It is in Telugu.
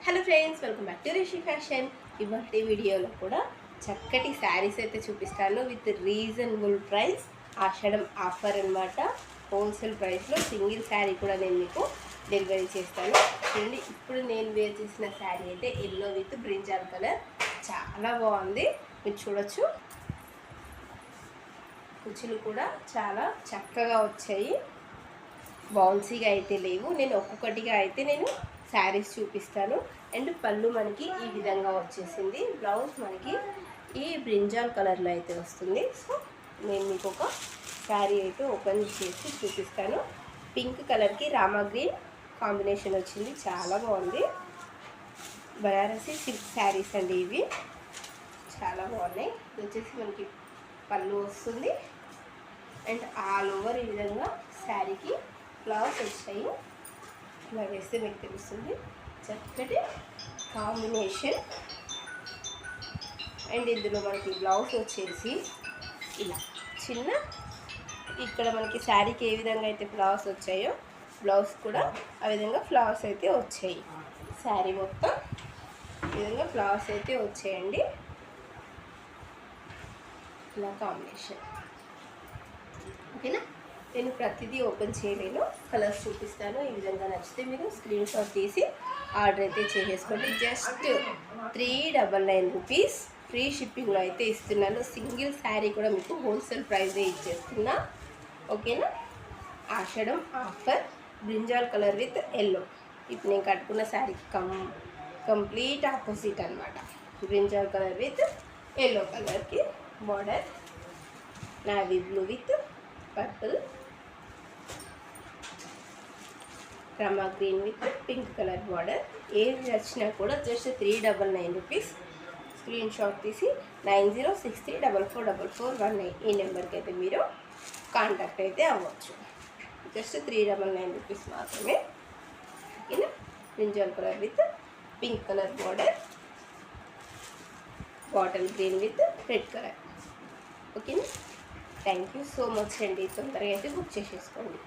Hello friends, welcome back to Rishi fashion. ఇవాటి వీడియోలో కూడా చక్కటి శారీస్ అయితే చూపిస్తాను with reasonable price. Ashadham offer అనమాట. హోల్సేల్ ప్రైస్లో సింగిల్ శారీ కూడా నేను మీకు డెలివరీ చేస్తాను. చూడండి, ఇప్పుడు నేను వేర్ చేసిన శారీ అయితే ఎల్లో విత్ బ్రింజాల్ కలర్. చాలా బాగుంది, మీరు చూడొచ్చు. కుచ్చులు కూడా చాలా చక్కగా వచ్చాయి, బౌన్సీగా అయితే లేవు. నేను ఒక్కొక్కటిగా అయితే శారీస్ చూపిస్తాను. అండ్ పళ్ళు మనకి ఈ విధంగా వచ్చేసింది. బ్లౌజ్ మనకి ఈ బ్రింజాల్ కలర్లో అయితే వస్తుంది. సో నేను మీకు ఒక శారీ అయితే ఓపెన్ చేసి చూపిస్తాను. పింక్ కలర్కి రామా గ్రీన్ కాంబినేషన్ వచ్చింది, చాలా బాగుంది. బనారసి సిల్క్ శారీస్ అండి ఇవి, చాలా బాగున్నాయి. ఇది వచ్చేసి మనకి పళ్ళు వస్తుంది. అండ్ ఆల్ ఓవర్ ఈ విధంగా శారీకి ఫ్లవర్స్ వచ్చాయి. ఇలా వేస్తే మీకు తెలుస్తుంది, చక్కటి కాంబినేషన్. అండ్ ఇందులో మనకి బ్లౌజ్ వచ్చేసి ఇలా చిన్న, ఇక్కడ మనకి శారీకి ఏ విధంగా అయితే ఫ్లవర్స్ వచ్చాయో బ్లౌజ్ కూడా ఆ విధంగా ఫ్లవర్స్ అయితే వచ్చాయి. శారీ మొత్తం ఈ విధంగా ఫ్లవర్స్ అయితే వచ్చాయండి. ఇలా కాంబినేషన్, ఓకేనా. నేను ప్రతిదీ ఓపెన్ చేయలేను, కలర్స్ చూపిస్తాను. ఈ విధంగా నచ్చితే మీరు స్క్రీన్ షాట్ తీసి ఆర్డర్ అయితే చేసేసుకోండి. జస్ట్ 399 రూపీస్ ఫ్రీ షిప్పింగ్లో అయితే ఇస్తున్నాను. సింగిల్ శారీ కూడా మీకు హోల్సేల్ ప్రైజే ఇచ్చేస్తున్నా, ఓకేనా. Ashadham offer, brinjal colour with yellow. ఇప్పుడు నేను కట్టుకున్న శారీకి కంప్లీట్ ఆపోజిట్ అనమాట. బ్రింజాల్ కలర్ విత్ ఎల్లో కలర్కి border, navy blue with purple, Rama green with pink colour border. ఏది నచ్చినా కూడా జస్ట్ 399 రూపీస్. స్క్రీన్ షాట్ తీసి 9063444419 ఈ నెంబర్కి అయితే మీరు కాంటాక్ట్ అయితే అవ్వచ్చు. జస్ట్ 399 రూపీస్ మాత్రమే, ఓకేనా. Brinjal colour with pink colour border, bottle green with red colour, ఓకేనా. థ్యాంక్ యూ సో మచ్ అండి. తొందరగా అయితే బుక్ చేసేసుకోండి.